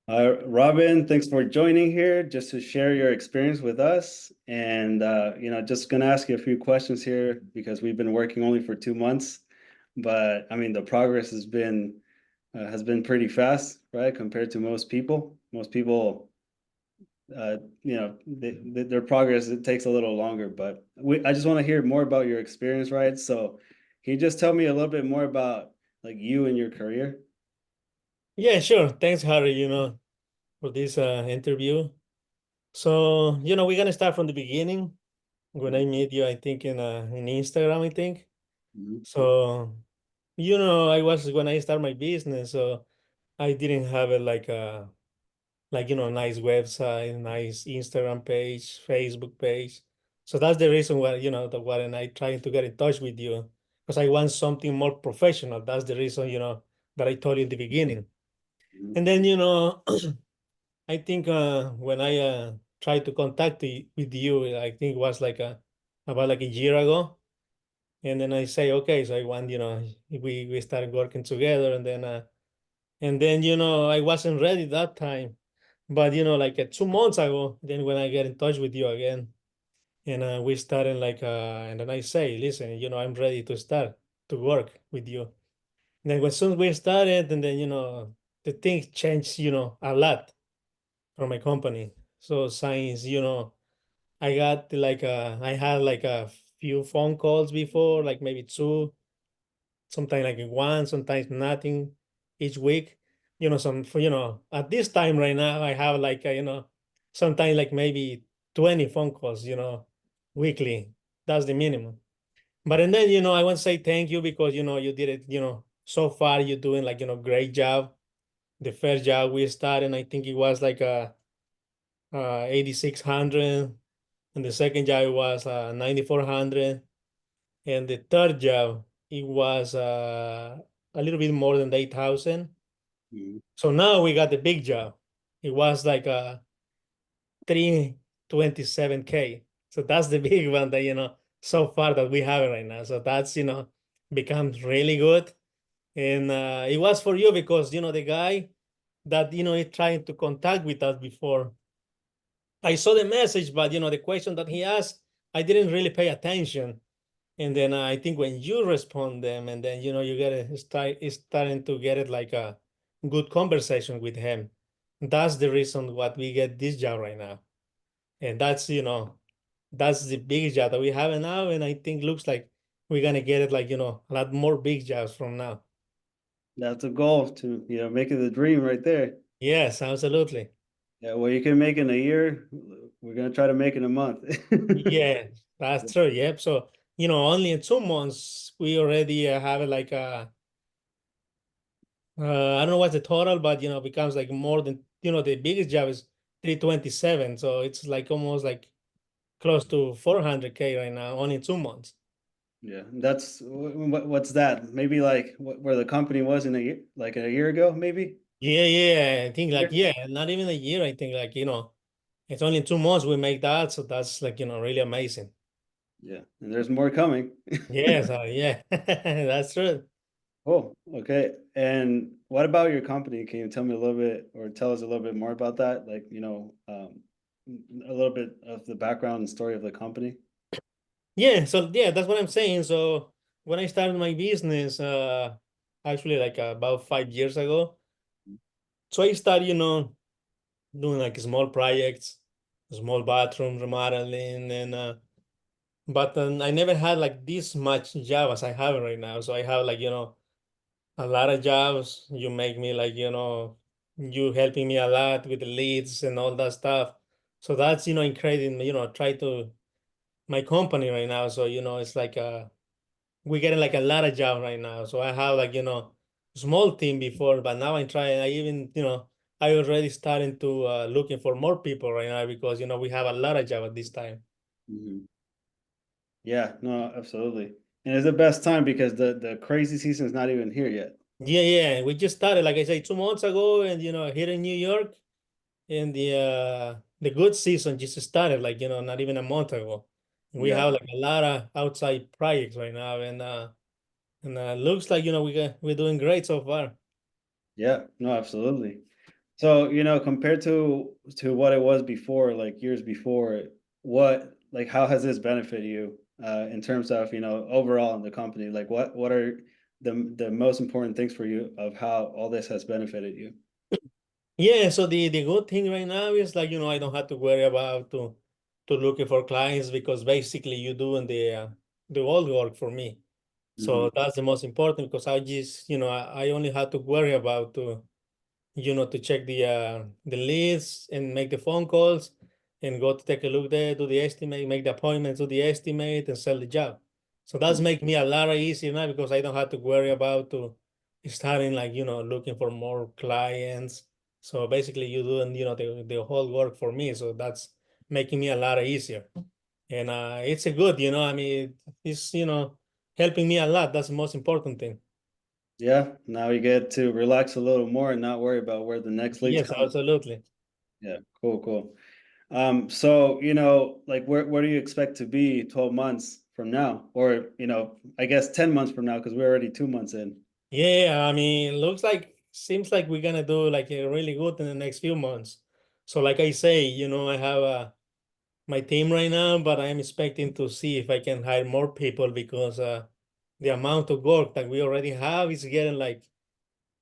Robin, thanks for joining here just to share your experience with us. And, just going to ask you a few questions here because we've been working only for 2 months. But I mean, the progress has been pretty fast, right? Compared to most people. Most people, their progress, it takes a little longer. But I just want to hear more about your experience, right? So can you just tell me a little bit more about like you and your career? Yeah, sure. Thanks, Harry, for this interview. So, we're gonna start from the beginning. When I met you, I think in Instagram, I think. Mhm. So, I was when I started my business, so I didn't have it like nice website, nice Instagram page, Facebook page. So that's the reason why, the why and I trying to get in touch with you because I want something more professional. That's the reason, that I told you in the beginning. Mhm. And then, I think when I tried to contact with you, I think it was about like a year ago. And then I say, okay, so I want, we started working together, and then I wasn't ready that time. But like 2 months ago, then when I get in touch with you again, and we started and then I say, listen, I'm ready to start to work with you. And then when soon we started, and then the things changed, a lot from my company. So since I had like a few phone calls before, like maybe two, sometimes like one, sometimes nothing each week. At this time right now, I have sometimes like maybe 20 phone calls, weekly. That's the minimum. But and then, I want to say thank you because, you did it, so far you're doing great job. The first job we started, I think it was 8,600, and the second job it was 9,400, and the third job it was a little bit more than 8,000. Mhm. So now we got the big job. It was 327K. So that's the big one that so far that we have right now. So that's becomes really good. And it was for you because the guy that is trying to contact with us before, I saw the message, but the question that he asked, I didn't really pay attention. And then I think when you respond them, and then you get it starting to get it like a good conversation with him. That's the reason what we get this job right now, and that's the big job that we have now. And I think looks like we're gonna get it a lot more big jobs from now. That's a goal to, make it the dream right there. Yes, absolutely. Yeah, well, you can make it in a year. We're gonna try to make it in a month. Yeah, that's true. Yep. So only in 2 months we already have it I don't know what's the total, but becomes like more than the biggest job is 327. So it's like almost like close to 400K right now, only in 2 months. Yeah, that's what's that? Maybe like where the company was in a year, like a year ago, maybe. Yeah, yeah. I think Yeah. not even a year. I think it's only in 2 months we make that. So that's really amazing. Yeah, and there's more coming. Yes, yeah, that's true. Oh, okay. And what about your company? Can you tell me a little bit or tell us a little bit more about that? Like, a little bit of the background and story of the company. Yeah, so yeah, that's what I'm saying. So when I started my business, actually like about 5 years ago, so I started, doing like small projects, small bathroom remodeling, and but I never had like this much job as I have right now. So I have a lot of jobs. You make me you helping me a lot with the leads and all that stuff. So that's incredible. Try to my company right now. So it's we're getting like a lot of job right now. So I have small team before, but now I'm trying. I even I already starting to looking for more people right now because we have a lot of job at this time. Mhm. Yeah, no, absolutely. And it's the best time because the crazy season is not even here yet. Yeah, yeah. We just started, like I say, 2 months ago, and here in New York, and the good season just started, not even a month ago. We Yeah, have like a lot of outside projects right now, and looks like we're doing great so far. yeah, no, absolutely. So, compared to what it was before, like years before, how has this benefited you in terms of, overall in the company? Like what are the most important things for you of how all this has benefited you? Yeah, so the good thing right now is like, I don't have to worry about to looking for clients because basically you doing the all work for me. Hmm. So that's the most important because I just, I only have to worry about to check the leads and make the phone calls and go to take a look there, do the estimate, make the appointment, do the estimate and sell the job. So that's make me a lot easier now because I don't have to worry about to starting like, looking for more clients. So basically you doing, the whole work for me. So that's making me a lot easier. And it's a good, I mean, it's, helping me a lot. That's the most important thing. Yeah, now you get to relax a little more and not worry about where the next lead's Yes, coming. absolutely. Yeah, cool, cool. So, like where do you expect to be 12 months from now? Or, I guess 10 months from now, because we're already 2 months in. Yeah, I mean, seems like we're gonna do like a really good in the next few months. So like I say, I have my team right now, but I'm expecting to see if I can hire more people because the amount of work that we already have is getting like,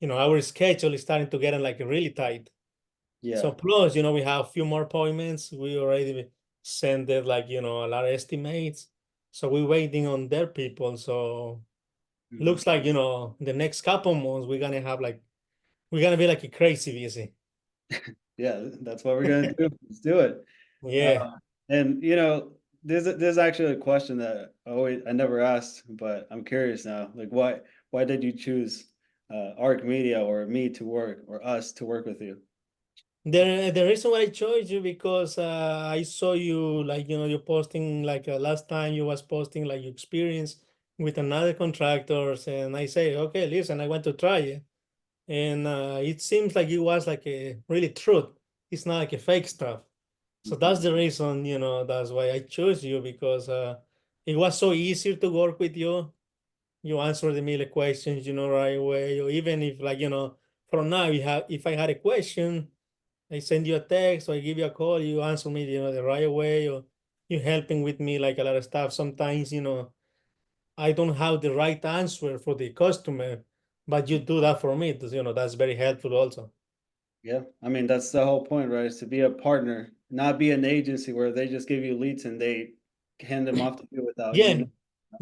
our schedule is starting to get like really tight. Yeah. So plus, we have a few more appointments. We already sent it like, a lot of estimates. So we're waiting on their people. So Mhm. looks like, the next couple months we're gonna be like a crazy busy. Yeah, that's what we're gonna do. Let's do it. Yeah. Uh, and there's actually a question that I never asked, but I'm curious now. Like, why did you choose Arc Media or me to work or us to work with you? The reason why I chose you because I saw you like you're posting like last time you was posting like your experience with another contractors and I say okay listen I want to try it and it seems like it was like a really truth. It's not like a fake stuff. So that's Mhm. the reason that's why I chose you because it was so easier to work with you. You answer the million questions, right away. Or even if like, from now if I had a question, I send you a text or I give you a call, you answer me, the right away, or you helping with me like a lot of stuff. Sometimes, I don't have the right answer for the customer, but you do that for me. That's very helpful also. Yeah, I mean that's the whole point, right? Is to be a partner, not be an agency where they just give you leads and they hand them off to you without Yeah,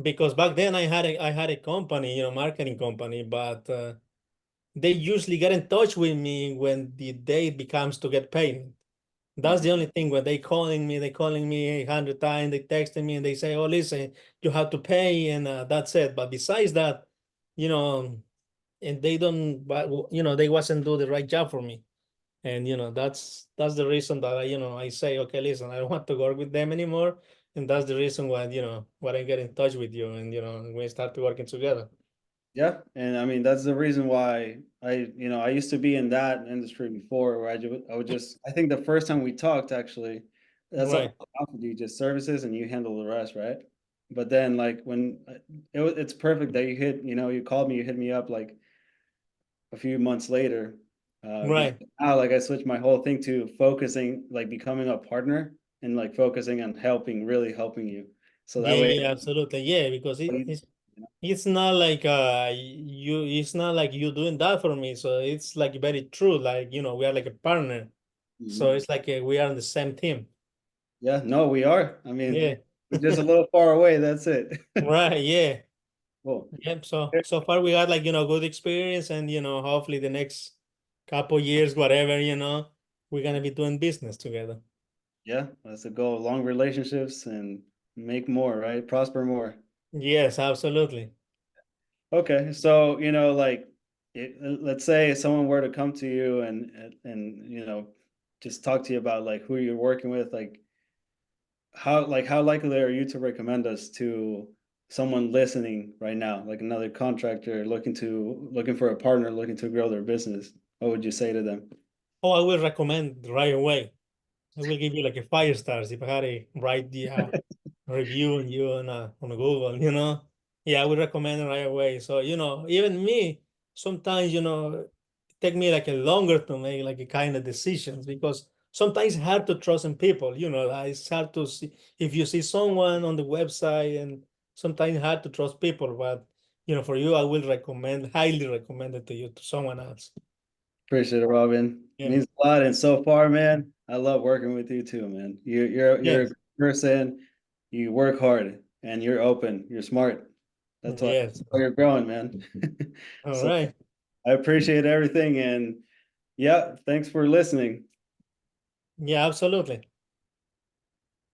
because back then I had a company, marketing company, but they usually get in touch with me when the date becomes to get paid. That's Mhm. the only thing when they calling me 100 times, they texting me and they say, "Oh, listen, you have to pay," and that's it. But besides that, you know, and they don't, but they wasn't do the right job for me, and that's the reason that I say, okay, listen, I don't want to work with them anymore, and that's the reason why I get in touch with you, and we start working together. Yeah, and I mean that's the reason why I used to be in that industry before, where I would just I think the first time we talked actually, that's all Right, I offered you, just services and you handle the rest, right? But then like when it's perfect that you called me, you hit me up like a few months later, because right. now like I switched my whole thing to focusing, like becoming a partner and like focusing on really helping you. So that Yeah, way, yeah, absolutely. Yeah, because you it's not like it's not like you doing that for me. So it's like very true. Like, we are like a partner. So Mhm. it's like we are on the same team. Yeah, no, we are. I mean, Yeah. we're just a little far away. That's it. Right. Yeah. Cool. Yep. So far we had like, good experience and hopefully the next couple years, whatever, we're gonna be doing business together. Yeah, that's the goal. Long relationships and make more, right? Prosper more. Yes, absolutely. Okay, so like, let's say someone were to come to you and just talk to you about like who you're working with, like how likely are you to recommend us to someone listening right now, like another contractor looking for a partner, looking to grow their business? What would you say to them? Oh, I will recommend right away. I will give you like a 5 stars if I had to write the review on you on Google, Yeah, I would recommend it right away. So, even me, sometimes, it take me like a longer to make like a kind of decisions, because sometimes it's hard to trust in people, like it's hard to see if you see someone on the website, and sometimes hard to trust people, but for you, I will highly recommend it to you, to someone else. Appreciate it, Robin. Yeah. Means a lot. And so far, man, I love working with you too, man. You're a Yes. good person. You work hard and you're open. You're smart. That's Yes. why you're growing, man. All So right. I appreciate everything. And yeah, thanks for listening. Yeah, absolutely.